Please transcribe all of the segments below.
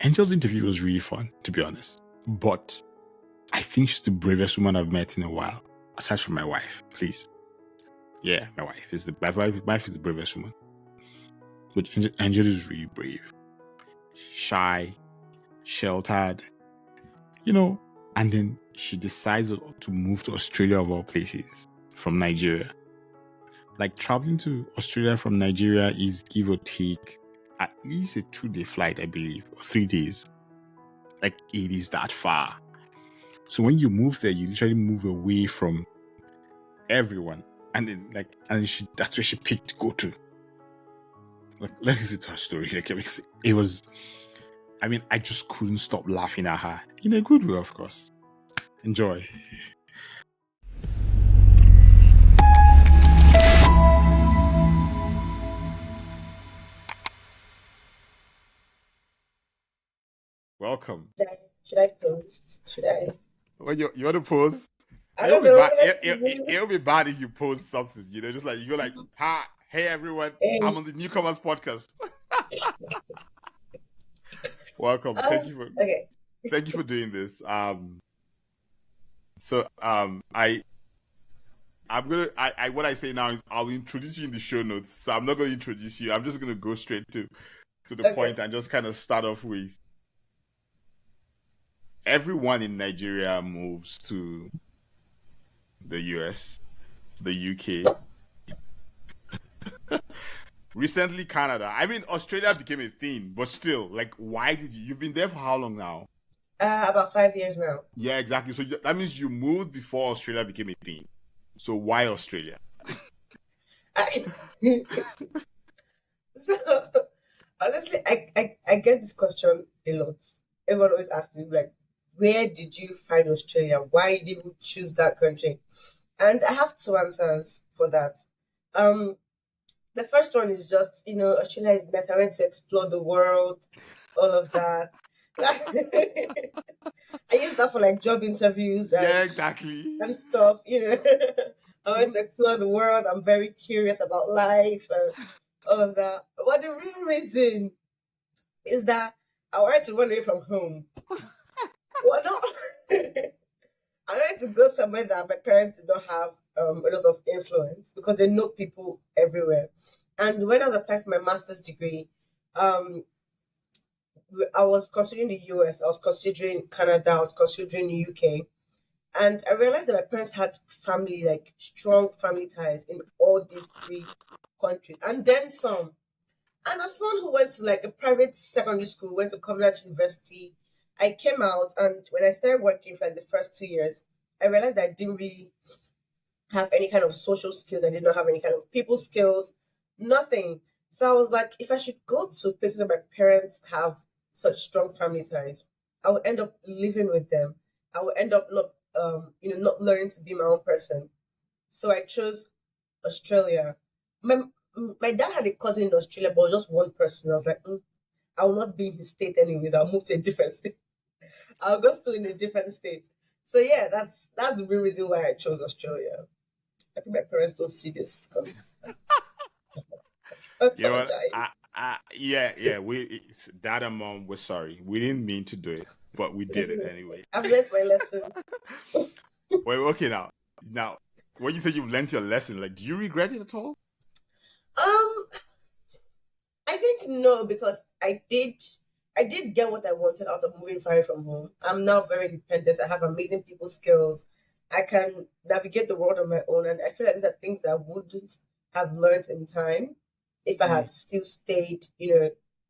Angel's interview was really fun, to be honest. But I think she's the bravest woman I've met in a while, aside from my wife, please. Yeah, my wife is the bravest woman. But Angel is really brave, shy, sheltered, and then she decides to move to Australia of all places from Nigeria. Like, traveling to Australia from Nigeria is give or take at least a 2-day flight, I believe, or 3 days. Like, it is that far. So when you move there, you literally move away from everyone. And then, that's where she picked to go to. Like, let's listen to her story. Like, it was, I just couldn't stop laughing at her. In a good way, of course. Enjoy. Welcome. Should I post? Should I? Well, you want to pose? I don't know. It'll be bad if you post something, just like, you go like, hi, hey everyone, I'm on the Newcomers podcast. Welcome. Thank you for doing this. What I say now is I'll introduce you in the show notes. So I'm not going to introduce you. I'm just going to go straight to the point and just kind of start off with, everyone in Nigeria moves to the US, the UK. Recently, Canada. Australia became a thing, but still, like, why did you've been there for how long now? About 5 years now. Yeah, exactly. So that means you moved before Australia became a thing. So why Australia? So, honestly, I get this question a lot. Everyone always asks me, like, where did you find Australia? Why did you choose that country? And I have 2 answers for that. The first one is just, Australia is nice. I went to explore the world, all of that. I used that for like job interviews and stuff, I went to explore the world. I'm very curious about life and all of that. But the real reason is that I wanted to run away from home. Well, no. I wanted to go somewhere that my parents did not have a lot of influence, because they know people everywhere. And when I was applying for my master's degree, I was considering the US, I was considering Canada, I was considering the UK. And I realized that my parents had family, like strong family ties in all these 3 countries, and then some. And as someone who went to like a private secondary school, went to Covenant University, I came out, and when I started working for like the first 2 years, I realized that I didn't really have any kind of social skills. I did not have any kind of people skills, nothing. So I was like, if I should go to places where my parents have such strong family ties, I would end up living with them. I would end up not learning to be my own person. So I chose Australia. My dad had a cousin in Australia, but just one person. I was like, I will not be in his state anyways. I'll move to a different state. I'll go school in a different state. So yeah, that's the real reason why I chose Australia. I think my parents don't see this because I apologize. Dad and Mom, we're sorry. We didn't mean to do it, but we did it anyway. I've learned my lesson. Wait, okay, now, when you say you've learned your lesson, like, do you regret it at all? I think no, because I did get what I wanted out of moving far from home. I'm now very independent. I have amazing people skills. I can navigate the world on my own, and I feel like these are things that I wouldn't have learned in time if I had still stayed,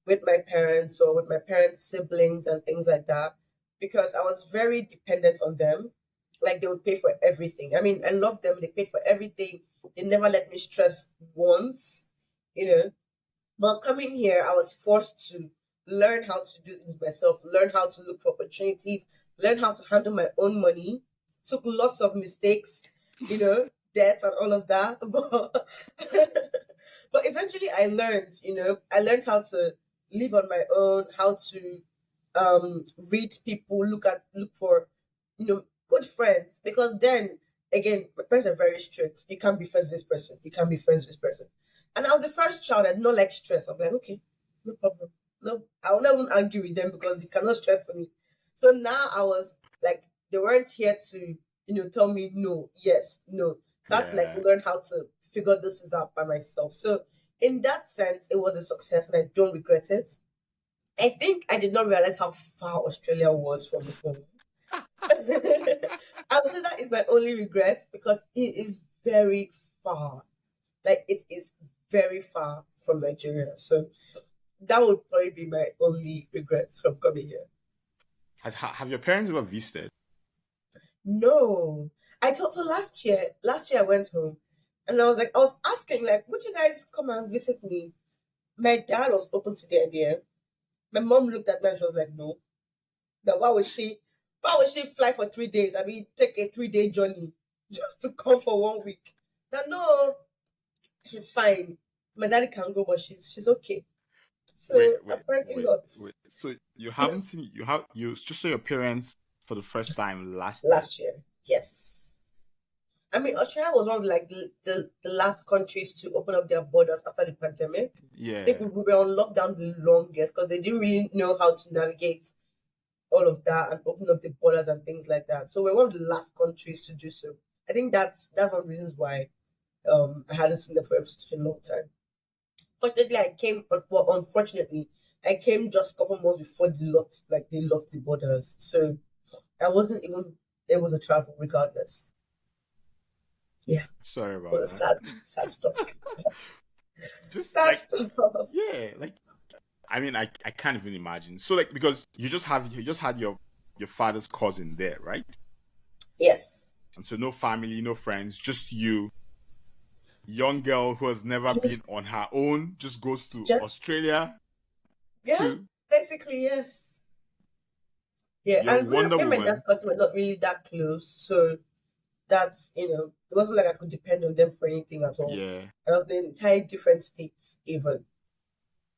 with my parents or with my parents' siblings and things like that, because I was very dependent on them. Like, they would pay for everything. I love them. They paid for everything. They never let me stress once, But coming here, I was forced to learn how to do things myself, learn how to look for opportunities, learn how to handle my own money. Took lots of mistakes, debts and all of that. But eventually I learned how to live on my own, how to read people, look for, good friends. Because then, again, my parents are very strict. You can't be friends with this person. You can't be friends with this person. And I was the first child. I did not like stress. I'm like, okay, no problem. No, I will not even argue with them because they cannot stress me. So now I was like, they weren't here to, tell me no, yes, no. So I had to like Yeah. learn how to figure this out by myself. So in that sense, it was a success and I don't regret it. I think I did not realize how far Australia was from home. I would say that is my only regret because it is very far. Like it is very far from Nigeria. So that would probably be my only regrets from coming here. Have your parents ever visited? No. I told so last year I went home and I was asking, like, would you guys come and visit me? My dad was open to the idea. My mom looked at me and she was like, no. That why would she fly for 3 days? I mean, take a 3-day journey just to come for 1 week. Now, no, she's fine. My daddy can go, but she's okay. Wait, So wait, apparently wait, not. wait. So you haven't seen you just saw your parents for the first time last year. Last year, yes. I mean, Australia was one of like the last countries to open up their borders after the pandemic. I think Yeah. we were on lockdown the longest because they didn't really know how to navigate all of that and open up the borders and things like that. So we're one of the last countries to do so. I think that's one of the reasons why I hadn't seen them for such a long time. Fortunately, unfortunately, I came just a couple months before they locked the borders. So I wasn't even able to travel regardless. Yeah, it Sorry about was that. sad stuff. Just Sad like stuff. yeah, like I mean, I can't even imagine. So like because you just had your father's cousin there, right? Yes. And so no family, no friends, just you, young girl who has never been Just on her own, just goes to just Australia yeah, to basically yes. Yeah, and young Wonder me and my dad's Woman. cousin were not really that close, so that's it wasn't like I could depend on them for anything at all. Yeah. And I was in entirely different states even.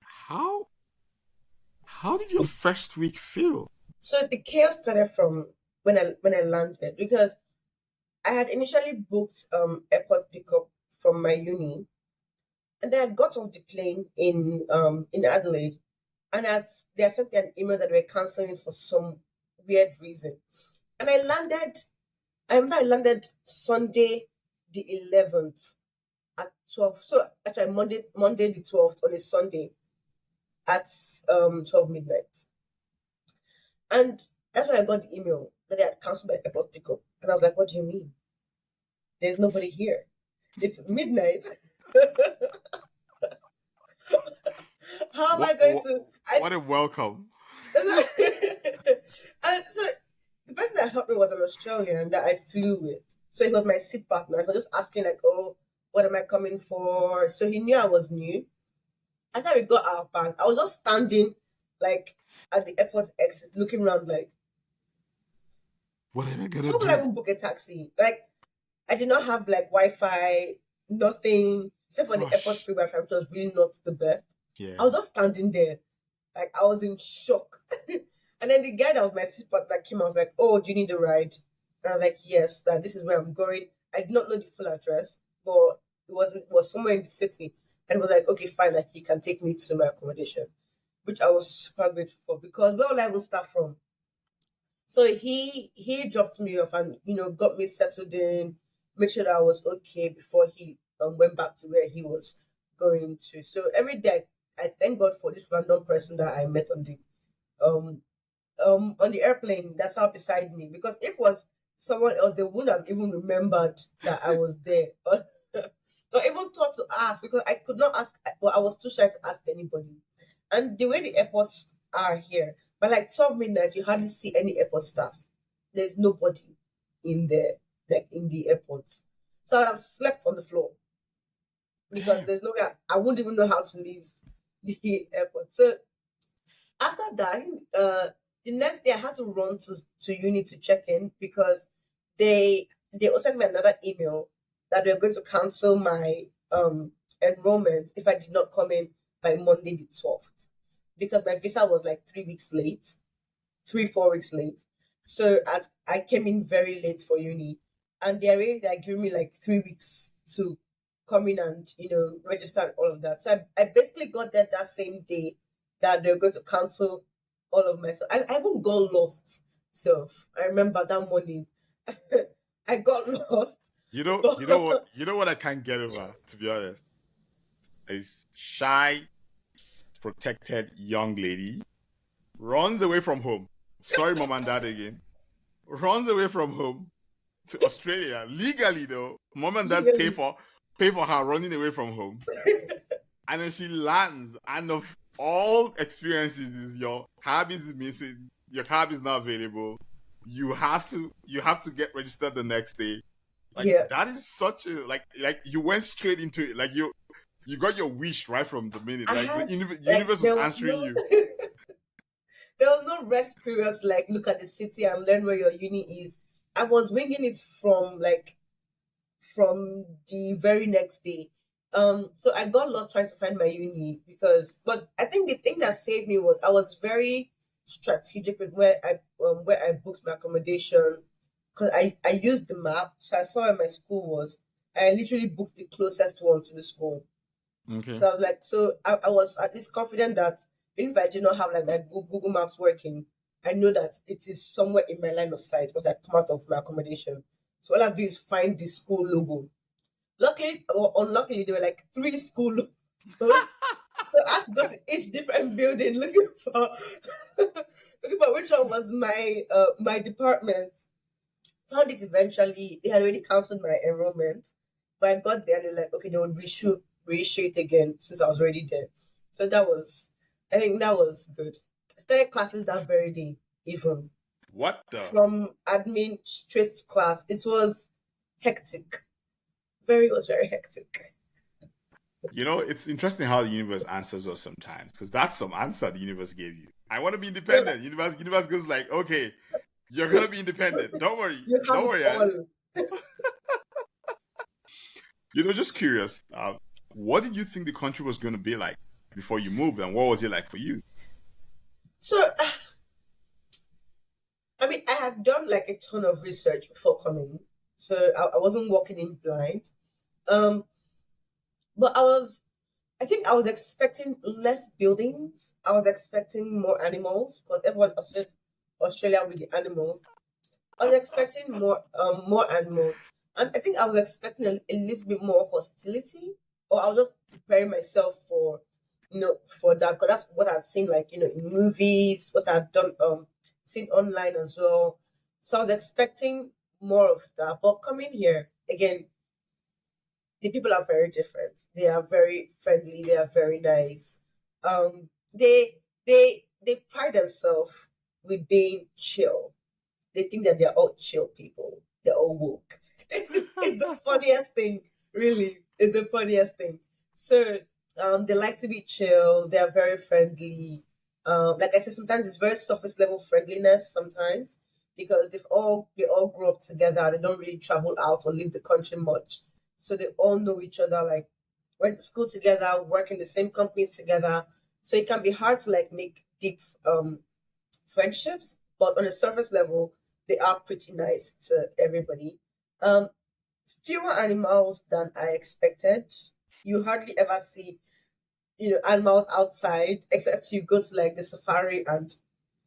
How how did your first week feel? So the chaos started from when I landed because I had initially booked airport pickup from my uni, and then I got off the plane in Adelaide, and as they had sent me an email that they were cancelling it for some weird reason, and I landed. I remember I landed Sunday the 11th at 12. So actually Monday the 12th on a Sunday at 12 midnight. And that's when I got the email that they had cancelled my airport pickup. And I was like, what do you mean? There's nobody here. It's midnight. How am I What going to what a welcome. and so the person that helped me was an Australian that I flew with. So he was my seat partner. I was just asking like, oh, what am I coming for? So he knew I was new. After we got our bags, I was just standing like at the airport exit, looking around like, What am I gonna how will I do? even book a taxi? Like, I did not have like Wi-Fi, nothing except for the airport Gosh. free Wi-Fi, which was really not the best. I Yeah. was just standing there, like I was in shock. And then the guy that was my seat partner came. I was like, "Oh, do you need a ride?" And I was like, "Yes, that this is where I'm going." I did not know the full address, but it was somewhere in the city, and it was like, "Okay, fine, like he can take me to my accommodation," which I was super grateful for because where will I even start from? So he dropped me off and got me settled in, made sure that I was okay before he went back to where he was going to. So every day I thank God for this random person that I met um on the airplane that sat beside me because if it was someone else, they wouldn't have even remembered that I was there. Or even thought to ask because I could not ask. Well, I was too shy to ask anybody. And the way the airports are here, by like 12 midnight, you hardly see any airport staff. There's nobody in there, like in the airports. So I would have slept on the floor because Damn. there's no way I wouldn't even know how to leave the airport. So after that, the next day I had to run to uni to check in because they also sent me another email that they were going to cancel my enrollment if I did not come in by Monday the 12th because my visa was like 3 weeks late, 3 4 weeks late. So I came in very late for uni, and they already like giving me like 3 weeks to come in and register and all of that. So I basically got there that same day that they're going to cancel all of my stuff. I even got lost. So I remember that morning, I got lost. You know what I can't get over, to be honest, is shy, protected young lady runs away from home. Sorry, mom and dad again. Runs away from home to Australia legally though. Mom and dad pay for her running away from home, and then she lands. And of all experiences, is your cab is missing. Your cab is not available. You have to get registered the next day. Like that is such a like you went straight into it. Like you got your wish right from the minute. Like the universe was answering you. There was no rest period to like look at the city and learn where your uni is. I was winging it from the very next day. So I got lost trying to find my uni but I think the thing that saved me was I was very strategic with where I booked my accommodation, because I used the map, so I saw where my school was. I literally booked the closest one to the school. Okay. So I was like, I was at least confident that even if I did not have like my Google Maps working, I know that it is somewhere in my line of sight when I come out of my accommodation. So all I do is find the school logo. Luckily or unluckily, there were like 3 school logos. So I had to go to each different building looking for which one was my department. Found it eventually. They had already cancelled my enrollment, but I got there and they're like, okay, they would reissue it again since I was already there. So I think that was good. I started classes that very day, even. What the? From admin straight to class. It was hectic. It was very hectic. You know, it's interesting how the universe answers us sometimes, because that's some answer the universe gave you. I want to be independent. Universe goes like, okay, you're gonna be independent. Don't worry. Don't worry. You know, just curious. What did you think the country was going to be like before you moved, and what was it like for you? So, I mean, I had done like a ton of research before coming, so I wasn't walking in blind. But I think I was expecting less buildings. I was expecting more animals because everyone associates Australia with the animals. I was expecting more animals, and I think I was expecting a little bit more hostility, or I was just preparing myself for for that, because that's what I'd seen like in movies, what I'd done seen online as well. So I was expecting more of that, but coming here again, the people are very different. They are very friendly. They are very nice. They they pride themselves with being chill. They think that they're all chill people. They're all woke. It's the funniest thing, really. It's the funniest thing. So they like to be chill. They are very friendly. Like I said, sometimes it's very surface level friendliness. Sometimes because they all grew up together. They don't really travel out or leave the country much, so they all know each other. Like went to school together, work in the same companies together. So it can be hard to like make deep friendships, but on a surface level, they are pretty nice to everybody. Um, Fewer animals than I expected. You hardly ever see, animals outside, except you go to like the safari and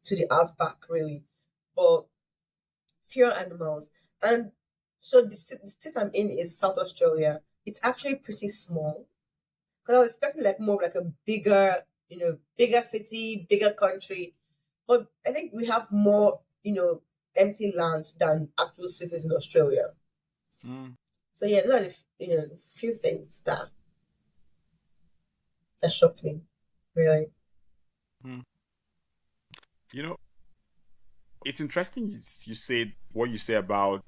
to the outback, really. But fewer animals. And so the state I'm in is South Australia. It's actually pretty small. Because I was expecting like more of like a bigger city, bigger country. But I think we have more, empty land than actual cities in Australia. Mm. So yeah, those are the few things that shocked me, really. Mm. You know, it's interesting you say what you say about,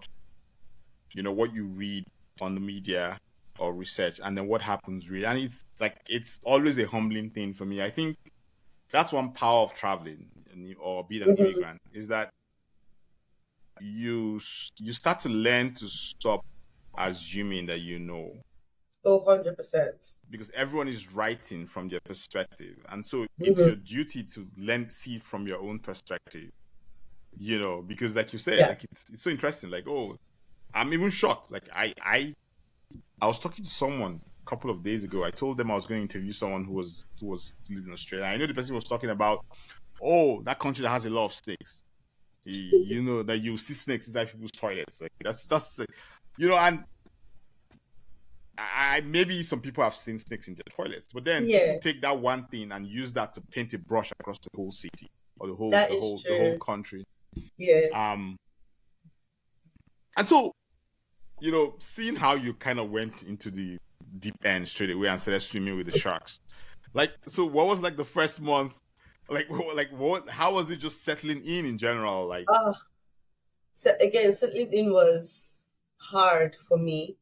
what you read on the media or research, and then what happens really. And it's like, it's always a humbling thing for me. I think that's one power of traveling or being an Mm-hmm. immigrant, is that you start to learn to stop assuming that you know, Oh, 100%. because everyone is writing from their perspective, and so it's Mm-hmm. your duty to see it from your own perspective, because like you said, Yeah. like it's so interesting. Like, oh, I'm even shocked. Like I was talking to someone couple of days ago. I told them I was going to interview someone who was living in Australia. I know the person was talking about, oh, that country that has a lot of snakes. You know that you see snakes inside people's toilets. Like that's and I maybe some people have seen snakes in their toilets, but then people take that one thing and use that to paint a brush across the whole city or the whole country. Yeah. And so, seeing how you kind of went into the deep end straight away and started swimming with the sharks. Like, so what was like the first month? Like what? How was it just settling in general? Like, so again, settling in was hard for me.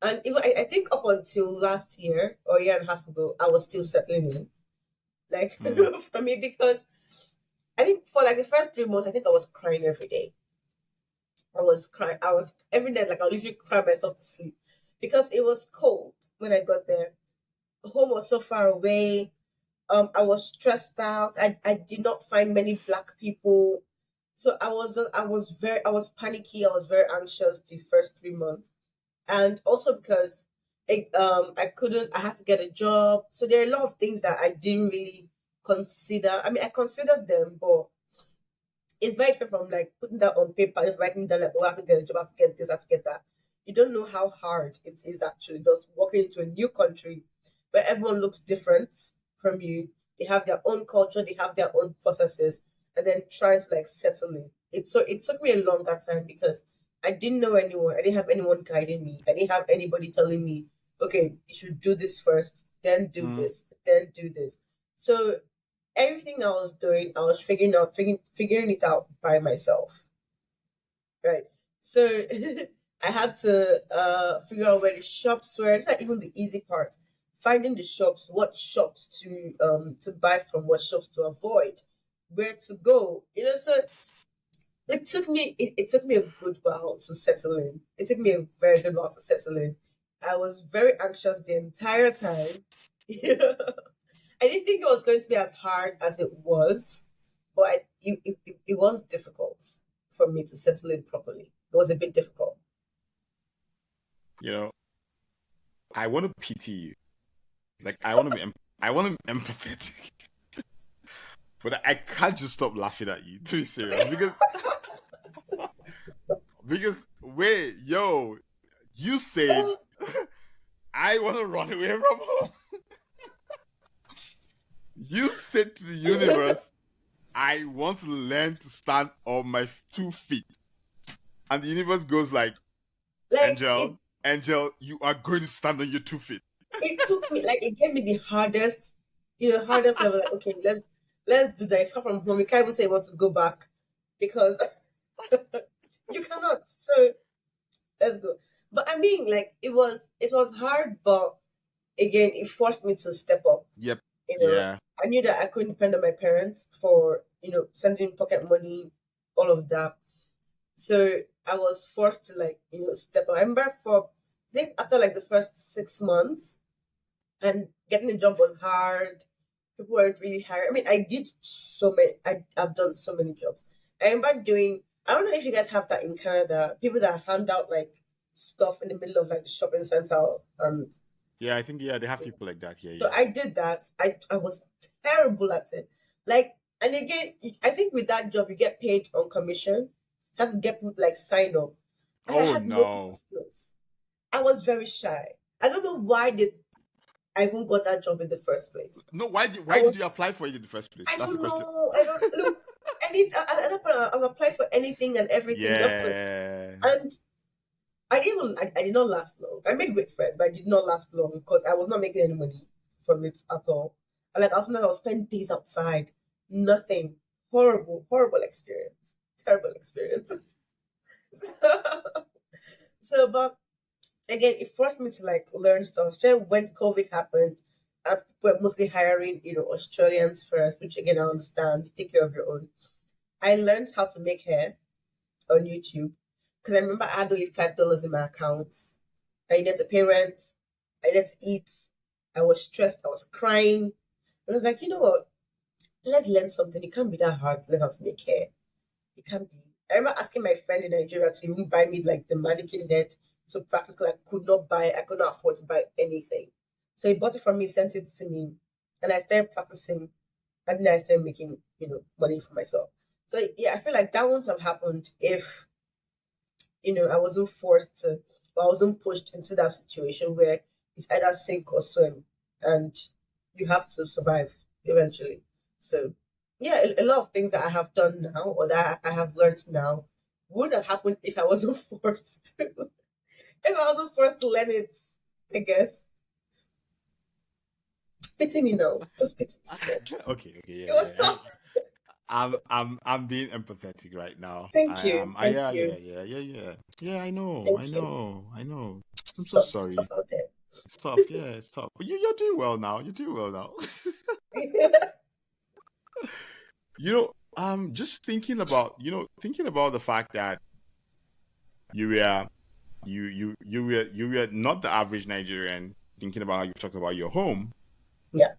And even I think up until last year or a year and a half ago, I was still settling in. Like for me, because I think for like the first 3 months, I think I was crying every day. I was crying. I was every night, like I literally cry myself to sleep because it was cold when I got there. Home was so far away. I was stressed out. I did not find many black people. So I was panicky. I was very anxious the first 3 months. And also because I had to get a job. So there are a lot of things that I didn't really consider. I mean, I considered them, but it's very different from like putting that on paper, just writing down like, oh, I have to get a job, I have to get this, I have to get that. You don't know how hard it is actually just walking into a new country where everyone looks different from you. They have their own culture, they have their own processes, and then trying to like settle in. It took me a longer time because I didn't know anyone. I didn't have anyone guiding me. I didn't have anybody telling me, okay, you should do this first, then do this, then do this. So everything I was doing, I was figuring it out by myself. Right. So I had to figure out where the shops were. It's not even the easy part. Finding the shops, what shops to buy from, what shops to avoid, where to go. So it took me a good while to settle in. It took me a very good while to settle in. I was very anxious the entire time. I didn't think it was going to be as hard as it was, but it was difficult for me to settle in properly. It was a bit difficult. I want to pity you. Like, I want to be empathetic. But I can't just stop laughing at you. Too serious. Because wait, you said I want to run away from home. You said to the universe, I want to learn to stand on my 2 feet. And the universe goes like Angel, you are going to stand on your 2 feet. It took me, like, it gave me the hardest level. Like, okay, let's do that. Far from home, you can't even say you want to go back because you cannot. So let's go. But I mean, like, it was hard, but again, it forced me to step up. Yep. Yeah. I knew that I couldn't depend on my parents for, sending pocket money, all of that. So I was forced to like, step up. I remember I think after like the first 6 months and getting a job was hard. People weren't really hiring. I mean, I did so many, I've done so many jobs. I remember I don't know if you guys have that in Canada, people that hand out like stuff in the middle of like the shopping center and yeah, I think they have people like that here. So I did that. I was terrible at it. Like, and again, I think with that job you get paid on commission. You have to get people like signed up. I had no skills. I was very shy. I don't know why I even got that job in the first place. No, why did you apply for it in the first place? I don't know. I don't look. I was applying for anything and everything. Yeah. And I did not last long. I made great friends, but I did not last long because I was not making any money from it at all. And like I was spending days outside, nothing. Horrible experience. Terrible experience. So, but again, it forced me to like learn stuff. So when COVID happened, people were mostly hiring, Australians first, which again I understand. You take care of your own. I learned how to make hair on YouTube. Because I remember I had only $5 in my account. I needed to pay rent. I needed to eat. I was stressed. I was crying. And I was like, you know what? Let's learn something. It can't be that hard to learn how to make hair. It can't be. I remember asking my friend in Nigeria to even buy me like the mannequin head to practice because I could not afford to buy anything. So he bought it from me, sent it to me, and I started practicing, and then I started making, money for myself. So yeah, I feel like that wouldn't have happened if, I wasn't forced to, or I wasn't pushed into that situation where it's either sink or swim, and you have to survive eventually. So yeah, a lot of things that I have done now or that I have learned now would have happened if I wasn't forced to. If I wasn't forced to learn it, I guess. Pity me now. Just pity me small. Okay, It was yeah. tough. I'm being empathetic right now. Thank I you. am. Thank Yeah, you. Yeah, I know. Thank you. I'm It's so tough. It's tough sorry. out there. It's tough. Yeah, it's tough. But you're doing well now. You're doing well now. Just thinking about the fact that you were you were not the average Nigerian. Thinking about how you talked about your home, Yeah.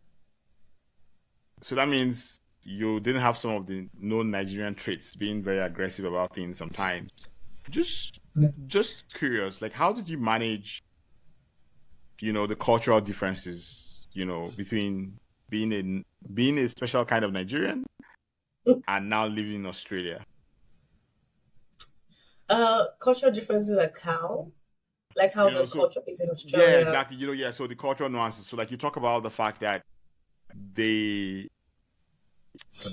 so that means you didn't have some of the known Nigerian traits, being very aggressive about things sometimes. Just just curious, like how did you manage, the cultural differences, between being a special kind of Nigerian and now living in Australia? Cultural differences like how the So culture is in yeah, Australia. exactly. Yeah. So the cultural nuances. So like you talk about the fact that they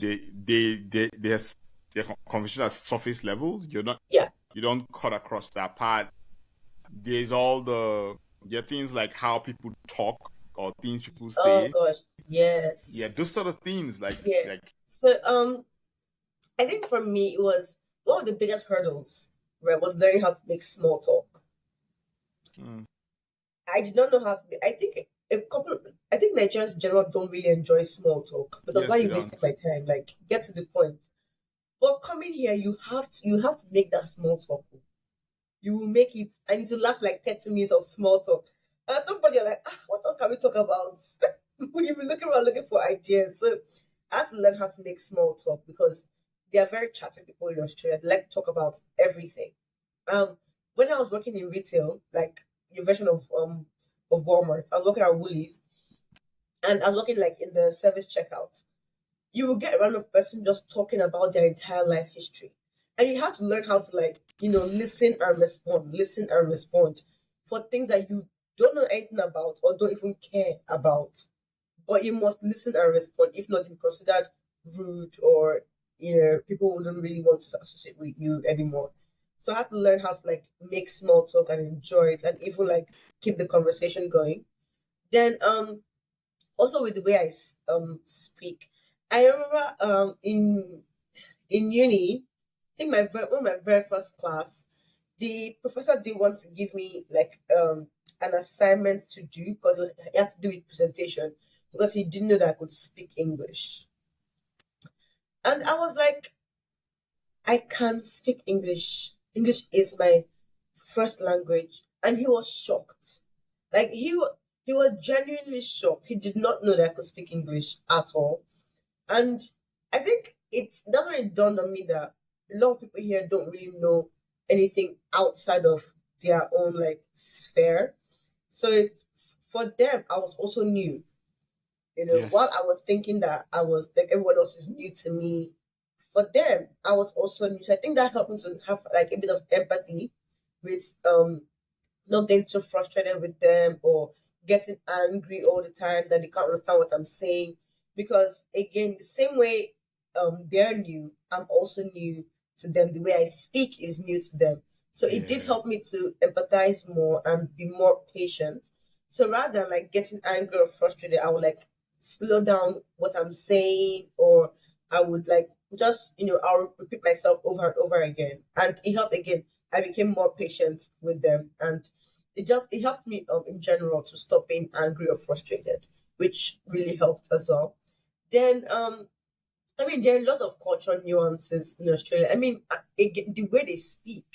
there's their conversation at surface level. Yeah. You don't cut across that part. There's all there are things like how people talk or things people Oh say. gosh. Yeah, Yes. those sort of things Yeah. like So I think for me it was one of the biggest hurdles, right, was learning how to make small talk. mm, I did not know how to be. I think Nigerians in general don't really enjoy small talk because why yes, are we you wasting don't. my time? Like, get to the point. But coming here, you have to make that small talk. You will make it. I need to last like 30 minutes of small talk. And at some point, you're like, what else can we talk about? When you've been looking around looking for ideas. So I had to learn how to make small talk because they are very chatty people in Australia. They like to talk about everything. Um, when I was working in retail, like your version of Walmart, I was working at Woolies, and I was working like in the service checkout. You will get a random person just talking about their entire life history, and you have to learn how to like listen and respond for things that you don't know anything about or don't even care about, but you must listen and respond. If not, you're considered rude, or people wouldn't really want to associate with you anymore. So I had to learn how to like make small talk and enjoy it, and even like keep the conversation going. Then also with the way I speak, I remember in uni, I think one of my very first class, the professor did want to give me like an assignment to do because he had to do with presentation because he didn't know that I could speak English. And I was like, I can speak English. English is my first language. And he was shocked. Like he was genuinely shocked. He did not know that I could speak English at all. And I think that's when it dawned on me that a lot of people here don't really know anything outside of their own like sphere. So for them, I was also new. While Yes. I was thinking that I was like everyone else is new to me, for them, I was also new. So I think that helped me to have like a bit of empathy with not getting too frustrated with them or getting angry all the time that they can't understand what I'm saying. Because again, the same way they're new, I'm also new to them. The way I speak is new to them. So it did Yeah. help me to empathize more and be more patient. So rather than like getting angry or frustrated, I would like slow down what I'm saying, or I would like just, I'll repeat myself over and over again. And it helped again. I became more patient with them, and it helped me in general to stop being angry or frustrated, which really helped as well. Then I mean there are a lot of cultural nuances in Australia. I mean again, the way they speak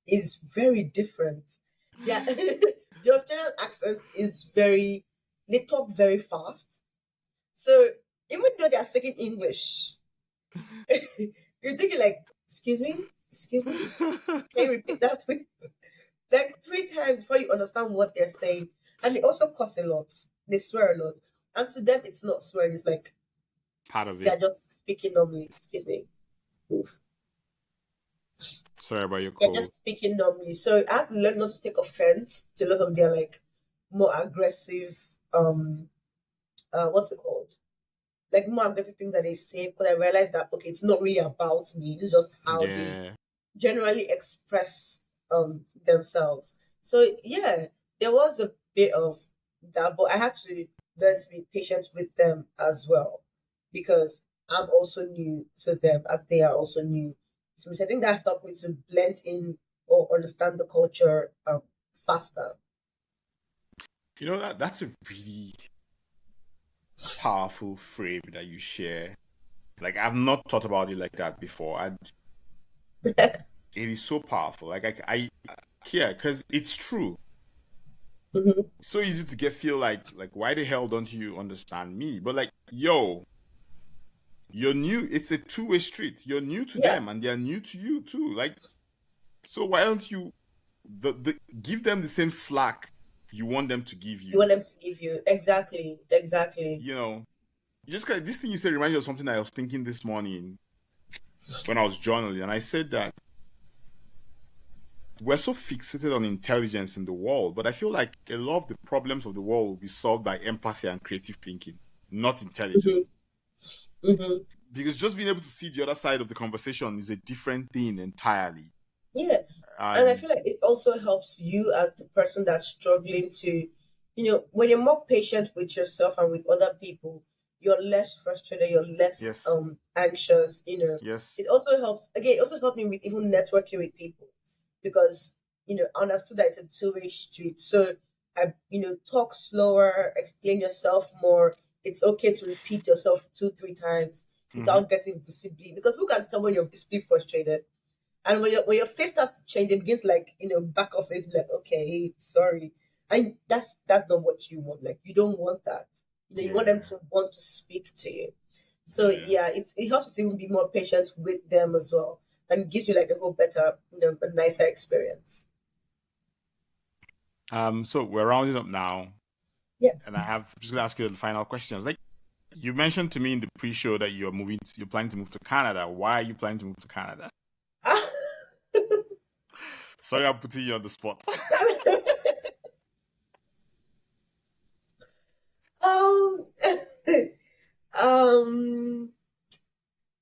is very different. Yeah, the Australian accent is very. They talk very fast. So even though they are speaking English, you're thinking like, excuse me, can you repeat that, please? Like three times before you understand what they're saying. And they also cuss a lot. They swear a lot. And to them, it's not swearing. It's like part of they're it. just speaking normally. Excuse me. Oof. Sorry about your They're cold. just speaking normally. So I had to learn not to take offense to a lot of their like more aggressive, what's it called? Like more aggressive things that they say, because I realized that okay, it's not really about me. It's just how they Yeah. generally express themselves. So yeah, there was a bit of that, but I had to learn to be patient with them as well, because I'm also new to them as they are also new to me. So I think that helped me to blend in or understand the culture faster. You know that's a really powerful frame that you share. Like I've not thought about it like that before. It is so powerful. Like yeah, because it's true. Mhm. So easy to get feel like why the hell don't you understand me? But like, yo, you're new. It's a two-way street. You're new to Yeah, them and they're new to you too. Like, so why don't you give them the same slack you want them to give you you? want them to give you exactly, exactly. You know, you just got this thing you said reminds me of something I was thinking this morning when I was journaling, and I said that we're so fixated on intelligence in the world, but I feel like a lot of the problems of the world will be solved by empathy and creative thinking, not Hmm. intelligence. Hmm. Because just being able to see the other side of the conversation is a different thing entirely. Yeah. And I And feel like it also helps you as the person that's struggling to, when you're more patient with yourself and with other people, you're less frustrated, you're less yes, anxious. yes, It also helps again, it also helped me with even networking with people, because I understood that it's a two-way street. So I, talk slower, explain yourself more. It's okay to repeat yourself two, three times mm-hmm. without getting visibly, because who can tell when you're visibly frustrated? And when your face starts to change, it begins like back off face, be like, okay, sorry. And that's not what you want. Like you don't want that. You want them Yeah, to want to speak to you. So yeah. yeah, it helps you to even be more patient with them as well, and gives you like a whole better, a nicer experience. So we're rounding up now, Yeah. and I'm just gonna ask you the final questions. Like you mentioned to me in the pre-show that you're planning to move to Canada. Why are you planning to move to Canada? Sorry, I'm putting you on the spot. um, um,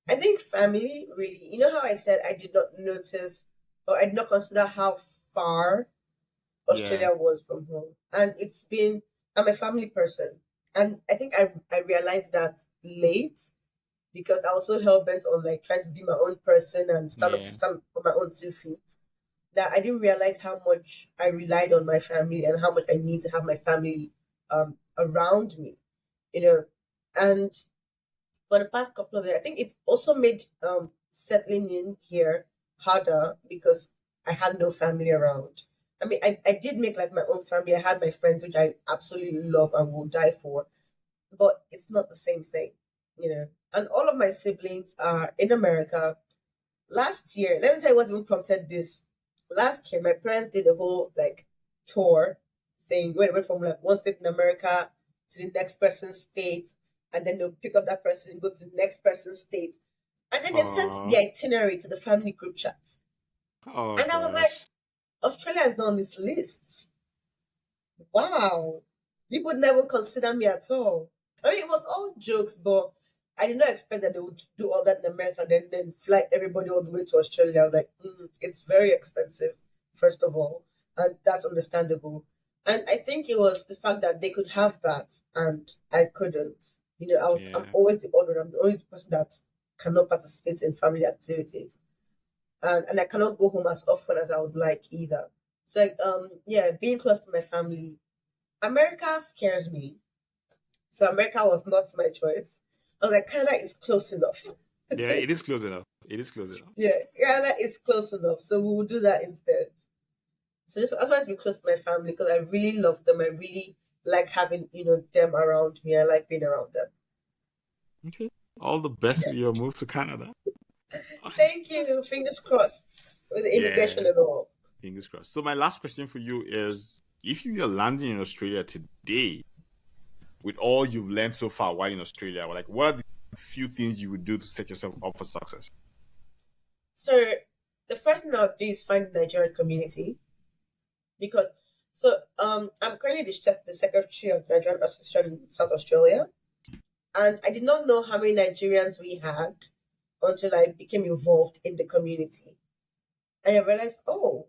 I think family really. You know how I said I did not notice, or I did not consider how far Yeah, Australia was from home. And I'm a family person. And I think I realized that late, because I was so hell bent on like trying to be my own person and yeah, stand on my own 2 feet, that I didn't realize how much I relied on my family and how much I need to have my family around me, you know. And for the past couple of years, I think it's also made settling in here harder, because I had no family around. I mean, I did make like my own family. I had my friends, which I absolutely love and will die for, but it's not the same thing. And all of my siblings are in America. Last year, let me tell you what even prompted this. Last year, my parents did a whole like tour thing where they went from like one state in America to the next person's state, and then they'll pick up that person and go to the next person's state. And then they sent the oh, itinerary to the family group chat. oh And I was like, gosh, Australia is not on this list. Wow. You would never consider me at all. I mean, it was all jokes, but I did not expect that they would do all that in America and then fly everybody all the way to Australia. I was like, it's very expensive, first of all, and that's understandable. And I think it was the fact that they could have that and I couldn't. I'm yeah. always the odd one. I'm always the person that cannot participate in family activities, and I cannot go home as often as I would like either. So like, yeah, being close to my family. America scares me. So America was not my choice. I was like, Canada is close enough. Yeah, it is close enough. It is close enough. Yeah, Canada is close enough. So we will do that instead. So just I want to be close to my family, because I really love them. I really like having, them around me. I like being around them. Okay. All the best Yeah. with your move to Canada. Thank you. Fingers crossed with the immigration Yeah, and all. fingers crossed. So my last question for you is, if you're landing in Australia today, with all you've learned so far while in Australia, like what are the few things you would do to set yourself up for success? So the first thing I would do is find the Nigerian community because I'm currently the secretary of Nigerian Association in South Australia, and I did not know how many Nigerians we had until I became involved in the community, and I realized, oh,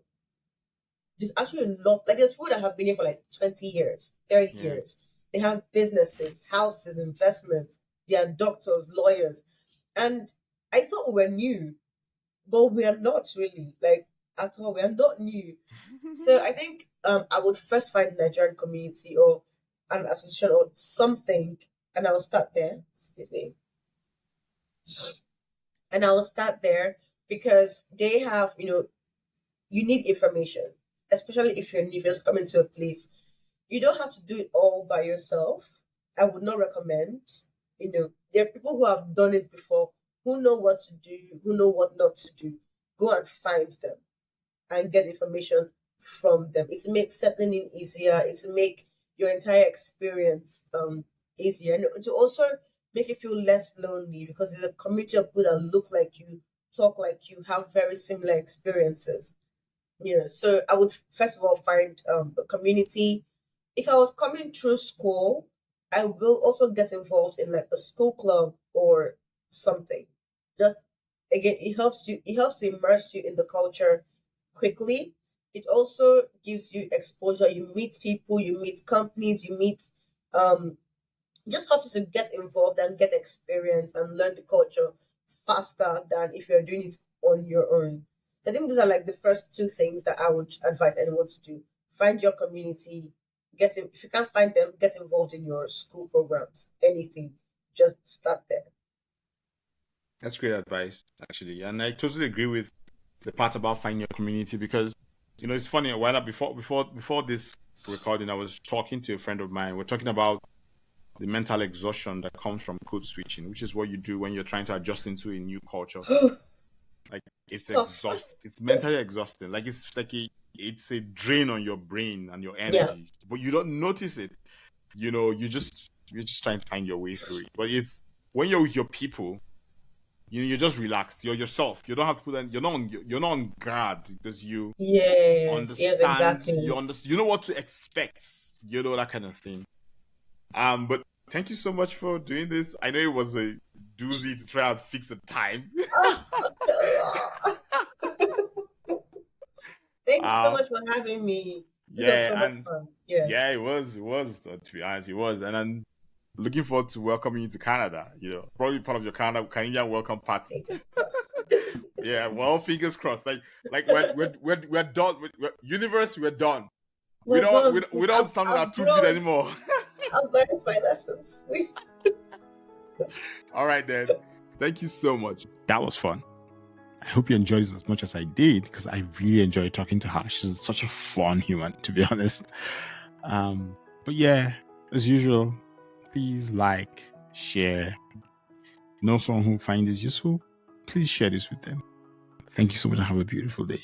there's actually a lot. Like there's people that have been here for like 20 years, 30 years. They have businesses, houses, investments. They are doctors, lawyers, and I thought we were new, but we are not really like at all. We are not new. So I think I would first find a Nigerian community or an association or something, and I will start there. Excuse me. And I will start there because they have, you need information, especially if you're new, if you're just coming to a place. You don't have to do it all by yourself. I would not recommend. There are people who have done it before, who know what to do, who know what not to do. Go and find them and get information from them. It will make settling in easier. It will make your entire experience easier, and to also make you feel less lonely because it's a community of people that look like you, talk like you, have very similar experiences. So I would first of all find a community. If I was coming through school, I will also get involved in like a school club or something. Just again, it helps to immerse you in the culture quickly. It also gives you exposure. You meet people, you meet companies, you meet um just helps you to get involved and get experience and learn the culture faster than if you're doing it on your own. I think these are like the first two things that I would advise anyone to do. Find your community, if you can't find them, get involved in your school programs, anything. Just start there. That's great advice, actually, and I totally agree with the part about finding your community because it's funny. A while before this recording, I was talking to a friend of mine. We're talking about the mental exhaustion that comes from code switching, which is what you do when you're trying to adjust into a new culture. Like it's exhausting. It's mentally exhausting. Like it's a drain on your brain and your energy, but you don't notice it. You're just trying to find your way through it. But it's when you're with your people, you're just relaxed. You're yourself. You don't have to put on. You're not on guard because you understand. Exactly. You know what to expect. That kind of thing. But thank you so much for doing this. I know it was a doozy to try and fix the time. Thank you so much for having me. This was so much fun. It was. To be honest, it was. And I'm looking forward to welcoming you to Canada. Probably part of your Canadian welcome party. Fingers crossed. Yeah, well, fingers crossed. Like we're done. Universe, we're done. We don't stand on our 2 feet anymore. I've learned my lessons. Please. All right, then. Thank you so much. That was fun. I hope you enjoyed it as much as I did because I really enjoyed talking to her. She's such a fun human, to be honest. But yeah, as usual, please like, share. Know someone who finds this useful? Please share this with them. Thank you so much and have a beautiful day.